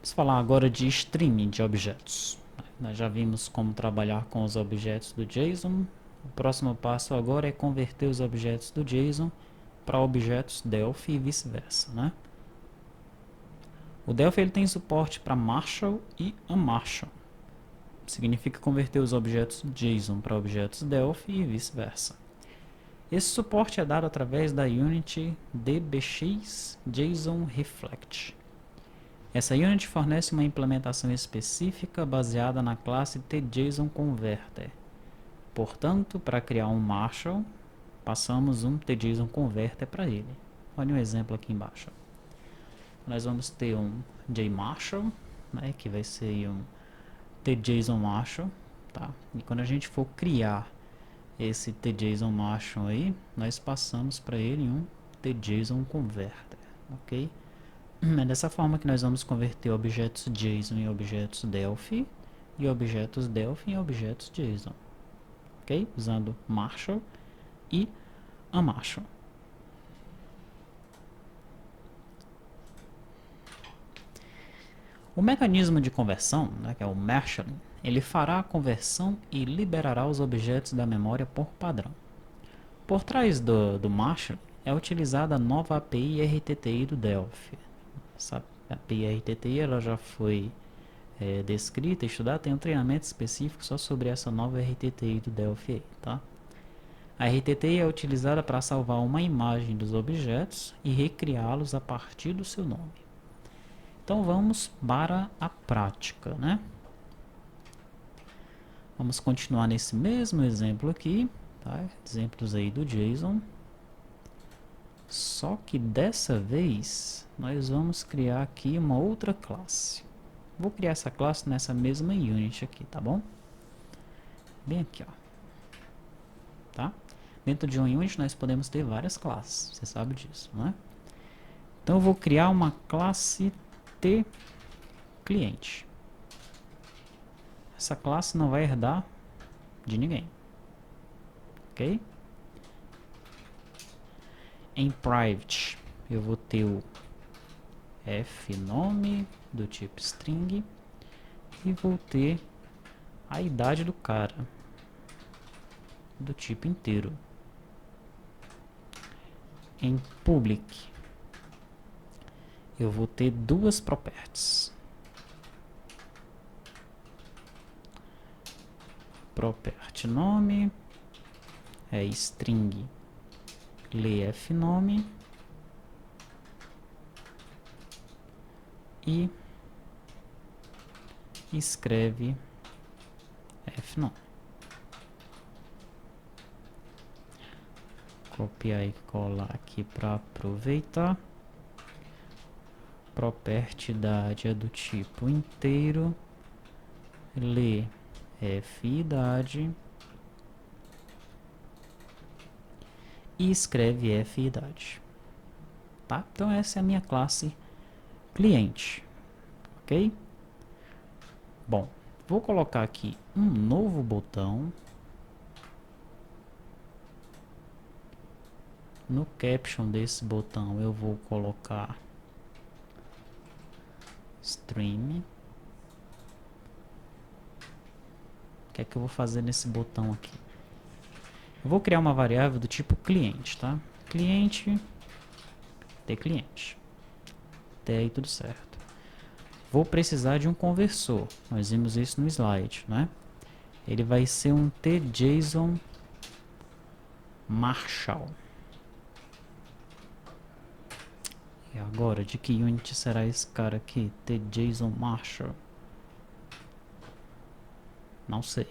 Vamos falar agora de streaming de objetos. Nós já vimos como trabalhar com os objetos do JSON. O próximo passo agora é converter os objetos do JSON para objetos Delphi e vice-versa, né? O Delphi ele tem suporte para Marshall e Unmarshall. Significa converter os objetos JSON para objetos Delphi e vice-versa. Esse suporte é dado através da Unity DBX JSON Reflect. Essa unit fornece uma implementação específica baseada na classe tJSONConverter. Portanto, para criar um Marshall, passamos um tJSONConverter para ele. Olha um exemplo aqui embaixo. Nós vamos ter um JMarshall, né, que vai ser um tJSONMarshall. Tá? E quando a gente for criar esse tJSONMarshall aí, nós passamos para ele um tJSONConverter. Ok? É dessa forma que nós vamos converter objetos JSON em objetos Delphi e objetos Delphi em objetos JSON, ok? Usando Marshall e Unmarshall. O mecanismo de conversão, né, que é o marshalling, ele fará a conversão e liberará os objetos da memória por padrão. Por trás do marshalling é utilizada a nova API RTTI do Delphi. Essa API RTTI ela já foi descrita, estudada, tem um treinamento específico só sobre essa nova RTTI do Delphi, tá? A RTTI é utilizada para salvar uma imagem dos objetos e recriá-los a partir do seu nome. Então vamos para a prática, né? Vamos continuar nesse mesmo exemplo aqui, tá? Exemplos aí do JSON. Só que dessa vez nós vamos criar aqui uma outra classe. Vou criar essa classe nessa mesma unit aqui, tá bom? Bem aqui, ó. Tá? Dentro de uma unit nós podemos ter várias classes, você sabe disso, né? Então eu vou criar uma classe tClient. Essa classe não vai herdar de ninguém, ok? Em private eu vou ter o fnome do tipo string e vou ter a idade do cara do tipo inteiro. Em public eu vou ter duas properties. Property nome é string lê fnome e escreve fnome. Copiar e colar aqui para aproveitar. Property idade é do tipo inteiro, lê idade e escreve idade. Tá? Então essa é a minha classe cliente, ok? Bom, vou colocar aqui um novo botão. No caption desse botão eu vou colocar stream. O que é que eu vou fazer nesse botão aqui? Eu vou criar uma variável do tipo cliente, tá? Cliente, tClient. Até aí tudo certo. Vou precisar de um conversor. Nós vimos isso no slide, né? Ele vai ser um tJSONMarshall. E agora, de que unit será esse cara aqui? tJSONMarshall. Não sei.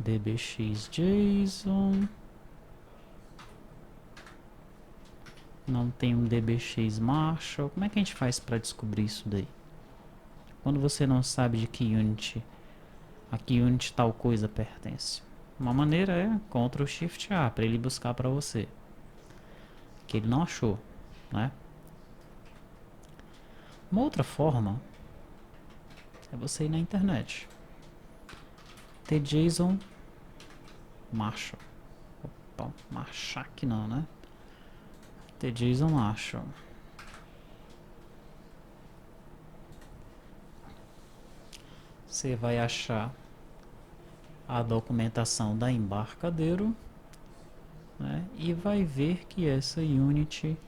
dbx_json. Não tem um dbx_marshall. Como é que a gente faz para descobrir isso daí? Quando você não sabe de que unit, a que unit tal coisa pertence. Uma maneira é Ctrl Shift A para ele buscar para você, que ele não achou, né? Uma outra forma é você ir na internet, tJSON Marshall. Opa, Marshak não, né? TJSON Marshall. Você vai achar a documentação da Embarcadero, né? E vai ver que essa unit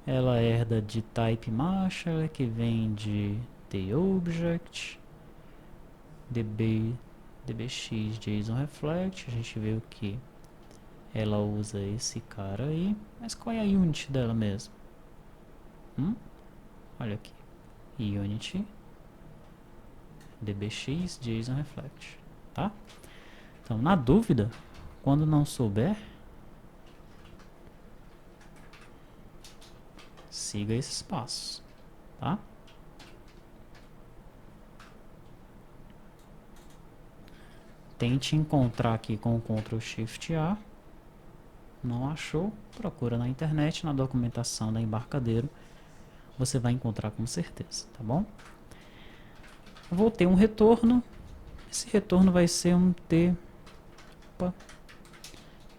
ela herda de type Marshall, que vem de TObject, dbx JSON reflect. A gente viu que ela usa esse cara aí, mas qual é a unit dela mesmo? Olha aqui, unit dbx JSON reflect, tá? Então, na dúvida, quando não souber, siga esses passos, tá? Tente encontrar aqui com o Ctrl Shift A. Não achou? Procura na internet, na documentação da Embarcadero. Você vai encontrar com certeza, tá bom? Eu vou ter um retorno. Esse retorno vai ser um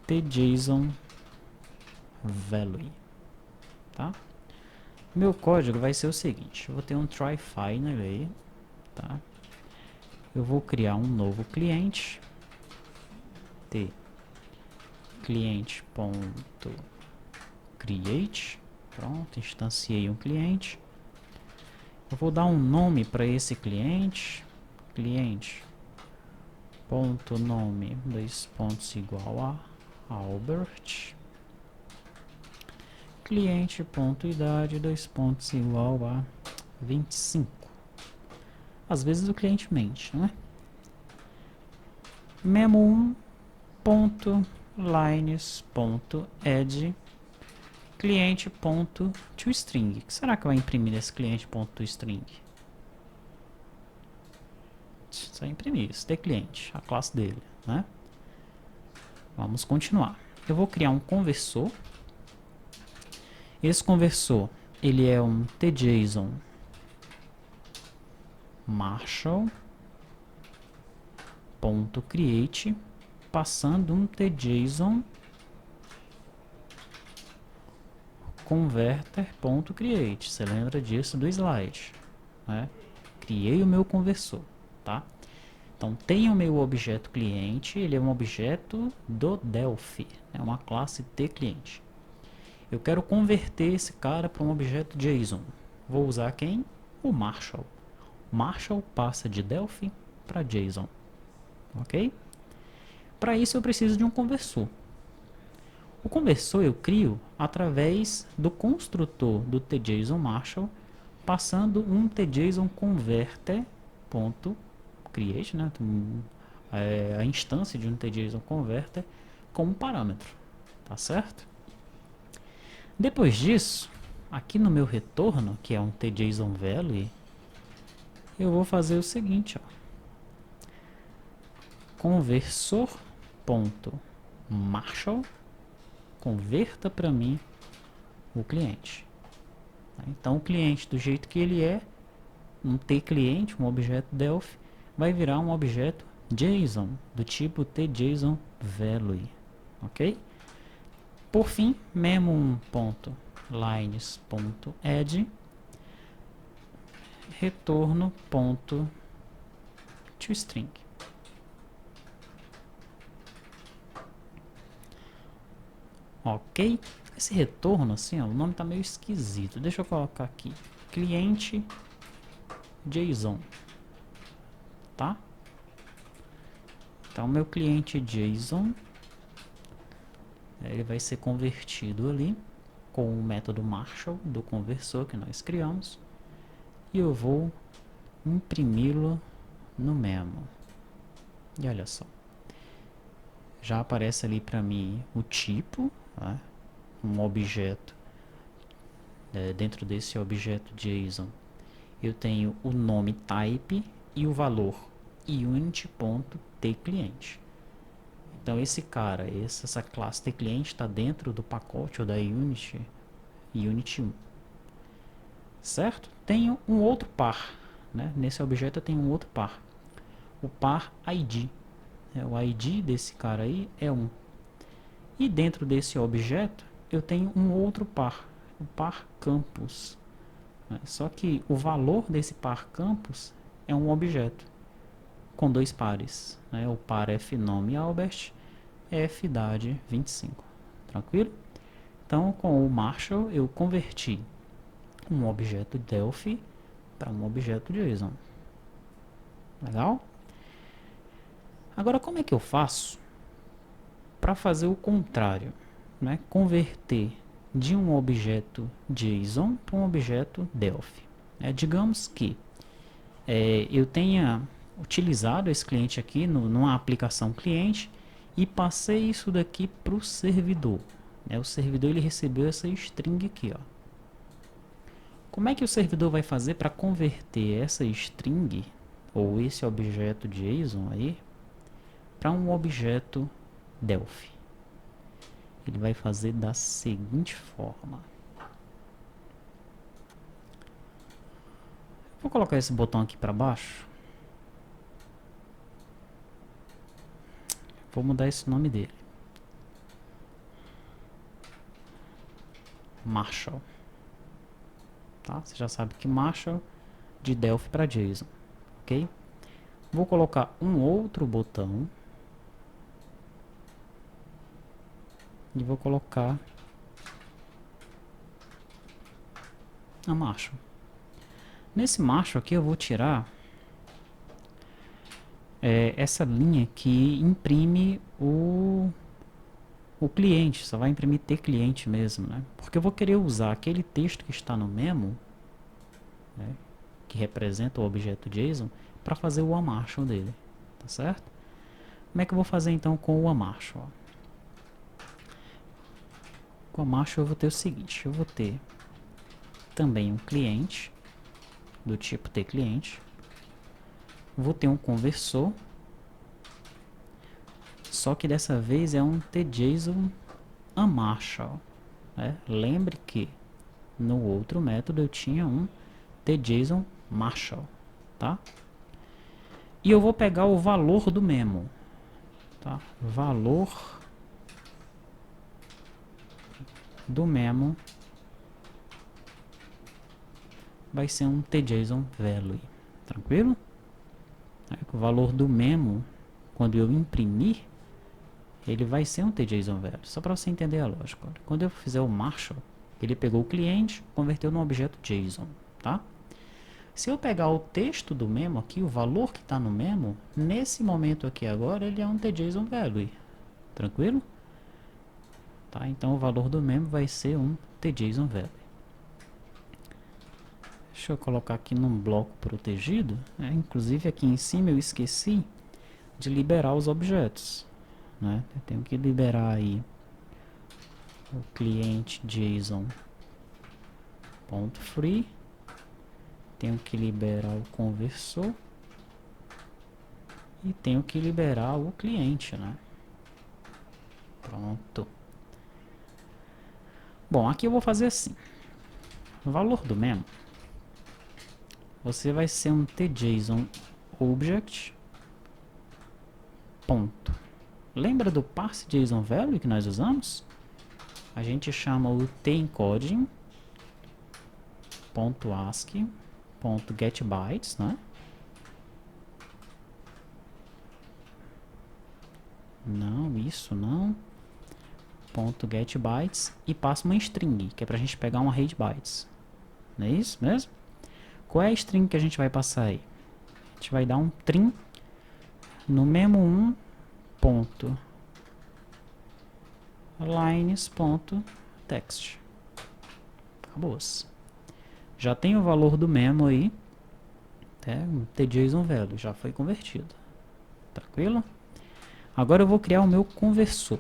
tJSON value, tá? Meu código vai ser o seguinte: eu vou ter um try final aí, tá? Eu vou criar um novo cliente, cliente.create. Pronto, instanciei um cliente. Eu vou dar um nome para esse cliente, cliente.nome, 2 pontos igual a Albert, cliente.idade, 2 pontos igual a 25. Às vezes o cliente mente, não é? memo1.lines.add cliente.toString. O que será que vai imprimir nesse cliente.toString? Só imprimir isso, cliente, a classe dele, né? Vamos continuar. Eu vou criar um conversor. Esse conversor, ele é um tJSON Marshall.create, passando um tJSON converter.create. Você lembra disso do slide, né? Criei o meu conversor, tá? Então tem o meu objeto cliente, ele é um objeto do Delphi, é uma classe de cliente. Eu quero converter esse cara para um objeto JSON. Vou usar quem? O Marshall. Marshall passa de Delphi para JSON, ok? Para isso eu preciso de um conversor. O conversor eu crio através do construtor do tJSON Marshall, passando um tJSON converter.create, né? A instância de um tJSON converter como parâmetro, tá certo? Depois disso, aqui no meu retorno, que é um tJSON value, eu vou fazer o seguinte, ó. Conversor.Marshall converta para mim o cliente. Então o cliente, do jeito que ele é, um tClient, um objeto Delphi, vai virar um objeto JSON, do tipo tJSON value, ok? Por fim, memo1.lines.add retorno.toString. Ok? Esse retorno, assim, ó, o nome tá meio esquisito. Deixa eu colocar aqui. Cliente JSON. Tá? Então, meu cliente JSON, ele vai ser convertido ali com o método Marshall do conversor que nós criamos. E eu vou imprimi-lo no memo. E olha só. Já aparece ali para mim o tipo, né? Um objeto. Dentro desse objeto JSON, eu tenho o nome type e o valor unit.tClient. Então esse cara, essa classe tClient está dentro do pacote ou da unit 1. Certo? Tenho um outro par, né? Nesse objeto eu tenho um outro par, o par ID. O ID desse cara aí é 1. E dentro desse objeto eu tenho um outro par, o par campus. Só que o valor desse par campus é um objeto com dois pares. O par fnome Albert, f idade 25. Tranquilo? Então, com o Marshall, eu converti um objeto Delphi para um objeto JSON. Legal? Agora, como é que eu faço para fazer o contrário? Converter de um objeto JSON para um objeto Delphi. Digamos que eu tenha utilizado esse cliente aqui numa aplicação cliente e passei isso daqui para o servidor. O servidor ele recebeu essa string aqui. Ó. Como é que o servidor vai fazer para converter essa string ou esse objeto JSON aí para um objeto Delphi? Ele vai fazer da seguinte forma. Vou colocar esse botão aqui para baixo. Vou mudar esse nome dele. Marshall. Tá? Você já sabe que Marshall de Delphi para JSON. Ok? Vou colocar um outro botão. E vou colocar a Marshall. Nesse Marshall aqui eu vou tirar essa linha que imprime o cliente, só vai imprimir T cliente mesmo, Porque eu vou querer usar aquele texto que está no memo, que representa o objeto JSON, para fazer o amarshal dele, tá certo? Como é que eu vou fazer então com o amarshal? Com o amarshal eu vou ter o seguinte, eu vou ter também um cliente do tipo T cliente, vou ter um conversor, só que dessa vez é um TJSON amarshal. Lembre que no outro método eu tinha um TJSON Marshall, tá? E eu vou pegar o valor do memo, tá? Valor do memo vai ser um TJSON value, tranquilo? O valor do memo, quando eu imprimir, ele vai ser um TJSON value, só para você entender a lógica. Quando eu fizer o Marshall, ele pegou o cliente, converteu num objeto JSON, tá? Se eu pegar o texto do memo aqui, o valor que está no memo, nesse momento aqui agora, ele é um TJSON value. Tranquilo? Tá? Então o valor do memo vai ser um TJSON value. Deixa eu colocar aqui num bloco protegido. Inclusive aqui em cima eu esqueci de liberar os objetos. Eu tenho que liberar aí o cliente JSON.free. Tenho que liberar o conversor e tenho que liberar o cliente, Pronto. Bom, aqui eu vou fazer assim. O valor do memo, você vai ser um TJSON object ponto. Lembra do parse JSON value que nós usamos? A gente chama o tencoding ponto ASCII .getBytes, Não, isso não. .getBytes e passa uma string, que é pra gente pegar uma array de bytes. Não é isso mesmo? Qual é a string que a gente vai passar aí? A gente vai dar um trim no memo1 ponto lines.text. Acabou-se. Já tem o valor do memo aí. TJSON value, já foi convertido. Tranquilo? Agora eu vou criar o meu conversor.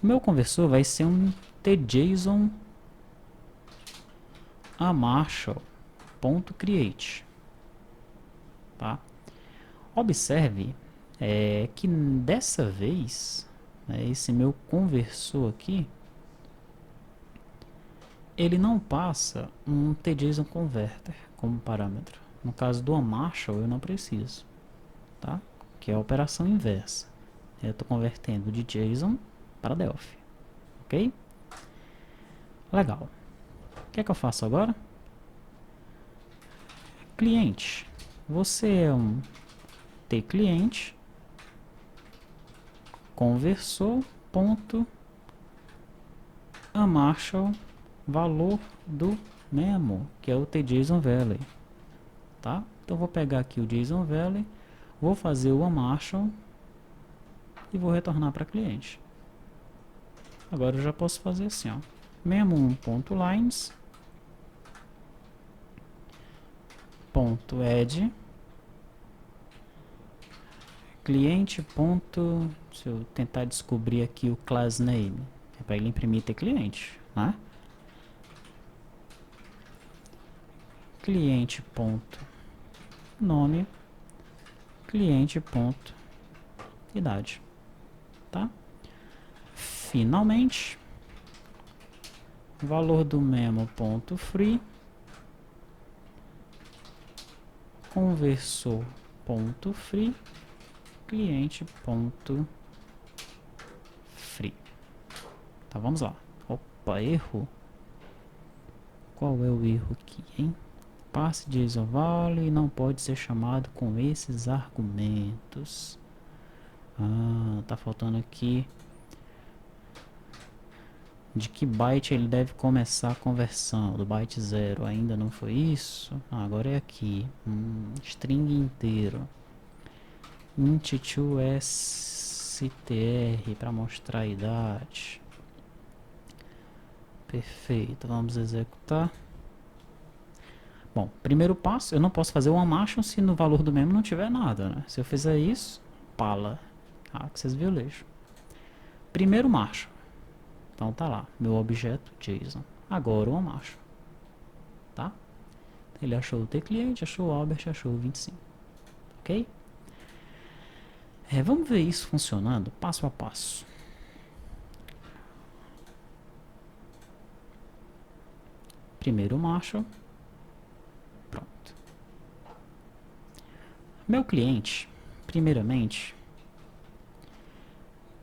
O meu conversor vai ser um TJSON amarshal.create. Tá? Observe que dessa vez, esse meu conversor aqui, ele não passa um TJSON converter como parâmetro. No caso do amarshal eu não preciso, tá? O que é a operação inversa. Eu estou convertendo de JSON para Delphi. Ok? Legal. O que é que eu faço agora? Cliente. Você é um tcliente conversor ponto unmarshal valor do memo, que é o tJSON Valley, tá? Então vou pegar aqui o JSON Valley, vou fazer o unmarshal e vou retornar para cliente. Agora eu já posso fazer assim, ó, memo1.lines .add cliente. Se eu tentar descobrir aqui o class name, é para ele imprimir tcliente, né? Cliente ponto nome, cliente ponto idade, tá? Finalmente, valor do memo ponto free, conversor ponto free, cliente ponto free. Tá, vamos lá. Opa, erro. Qual é o erro aqui, hein? Passe JSON Valley não pode ser chamado com esses argumentos. Ah, tá faltando aqui de que byte ele deve começar a conversão. Do byte 0, ainda não foi isso? Ah, agora é aqui. String inteiro. int2str para mostrar a idade. Perfeito, vamos executar. Bom, primeiro passo, eu não posso fazer o unmarshal se no valor do memo não tiver nada, né? Se eu fizer isso, pala. Access violation. Primeiro marshal. Então tá lá, meu objeto JSON. Agora o unmarshal. Tá? Ele achou o tcliente, achou o Albert, achou o 25. Ok? Vamos ver isso funcionando passo a passo. Primeiro marshal. Pronto. Meu cliente, primeiramente,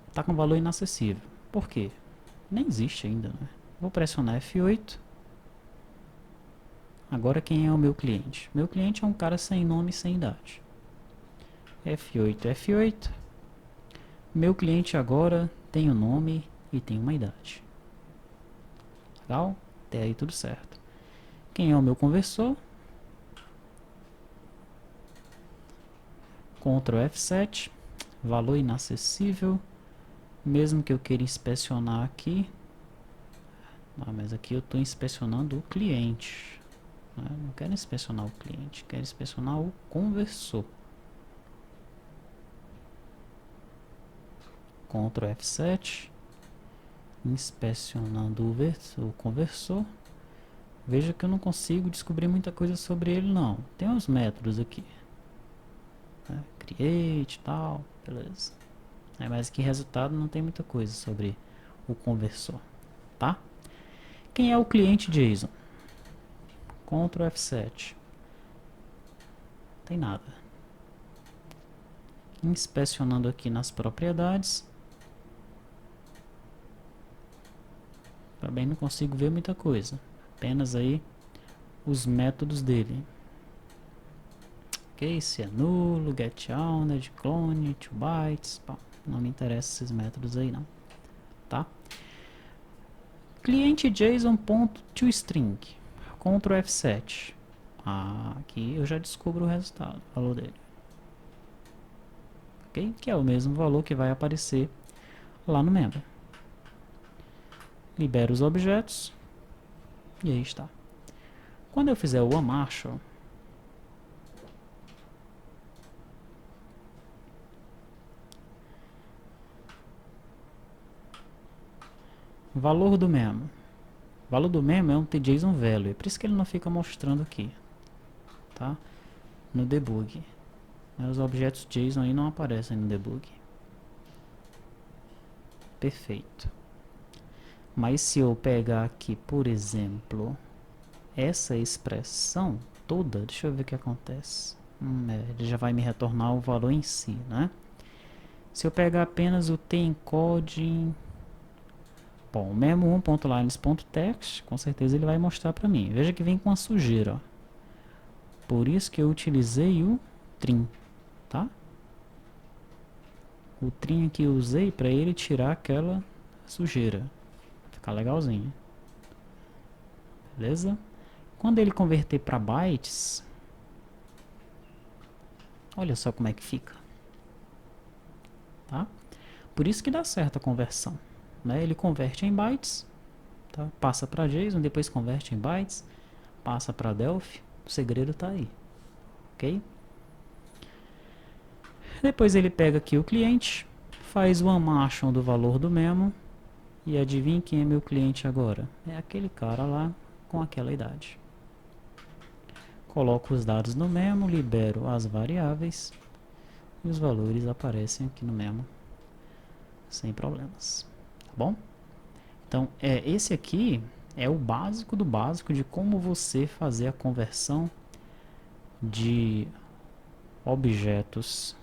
está com valor inacessível. Por quê? Nem existe ainda, né? Vou pressionar F8. Agora quem é o meu cliente? Meu cliente é um cara sem nome e sem idade. F8, F8. Meu cliente agora tem um nome e tem uma idade. Legal? Até aí tudo certo. Quem é o meu conversor? Ctrl F7. Valor inacessível. Mesmo que eu queira inspecionar aqui. Mas aqui eu estou inspecionando o cliente. Não quero inspecionar o cliente, quero inspecionar o conversor. Ctrl F7. Inspecionando o conversor. Veja que eu não consigo descobrir muita coisa sobre ele não. Tem uns métodos aqui. Create e tal, beleza. Mas que resultado não tem muita coisa sobre o conversor, tá? Quem é o cliente JSON? Ctrl F7. Tem nada. Inspecionando aqui nas propriedades. Também não consigo ver muita coisa. Apenas aí os métodos dele. Ok, se é nulo, getOwned, clone, 2bytes. Bom, não me interessam esses métodos aí não. Tá? Cliente JSON.toString. Ctrl F7. Aqui eu já descubro o resultado, o valor dele. Ok? Que é o mesmo valor que vai aparecer lá no memo. Libero os objetos. E aí está. Quando eu fizer o unmarshal, valor do memo. O valor do memo é um tJSON value, por isso que ele não fica mostrando aqui, tá? No debug. Os objetos JSON aí não aparecem no debug. Perfeito. Mas se eu pegar aqui, por exemplo, essa expressão toda, deixa eu ver o que acontece. Ele já vai me retornar o valor em si, né? Se eu pegar apenas o tencode, bom, o memo1.lines.text, com certeza ele vai mostrar para mim. Veja que vem com a sujeira, ó. Por isso que eu utilizei o trim, tá? O trim que eu usei para ele tirar aquela sujeira. Ficar legalzinho. Beleza? Quando ele converter para bytes, olha só como é que fica. Tá? Por isso que dá certo a conversão, né? Ele converte em bytes, tá? Passa para JSON, depois converte em bytes, passa para Delphi. O segredo está aí, ok? Depois ele pega aqui o cliente, faz o unmashing do valor do memo, e adivinha quem é meu cliente agora? É aquele cara lá com aquela idade. Coloco os dados no memo, libero as variáveis e os valores aparecem aqui no memo sem problemas, tá bom? Então, esse aqui é o básico do básico de como você fazer a conversão de objetos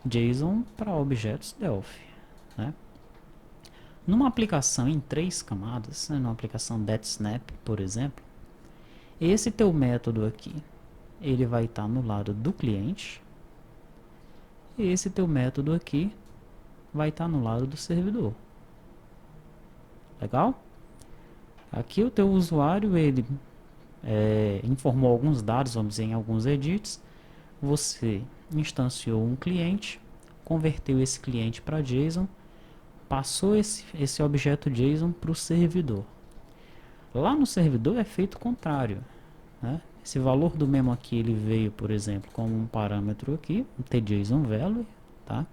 JSON para objetos Delphi, né? Numa aplicação em 3 camadas, né, numa aplicação DetSnap, por exemplo, esse teu método aqui, ele vai estar no lado do cliente, e esse teu método aqui vai estar no lado do servidor. Legal? Aqui o teu usuário, ele informou alguns dados, vamos dizer, em alguns edits. Você instanciou um cliente, converteu esse cliente para JSON, passou esse objeto JSON para o servidor. Lá no servidor é feito o contrário, né? Esse valor do memo aqui, ele veio, por exemplo, como um parâmetro aqui, um tJSON_value, tá?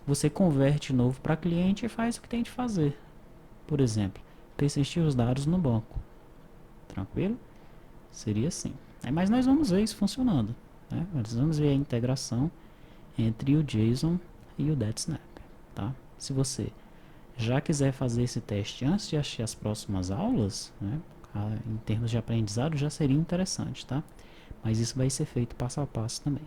Você converte de novo para cliente e faz o que tem de fazer. Por exemplo, persistir os dados no banco. Tranquilo? Seria assim. Mas nós vamos ver isso funcionando, né? Nós vamos ver a integração entre o JSON e o DetSnap, tá? Se você já quiser fazer esse teste antes de assistir as próximas aulas, né, em termos de aprendizado já seria interessante, tá? Mas isso vai ser feito passo a passo também.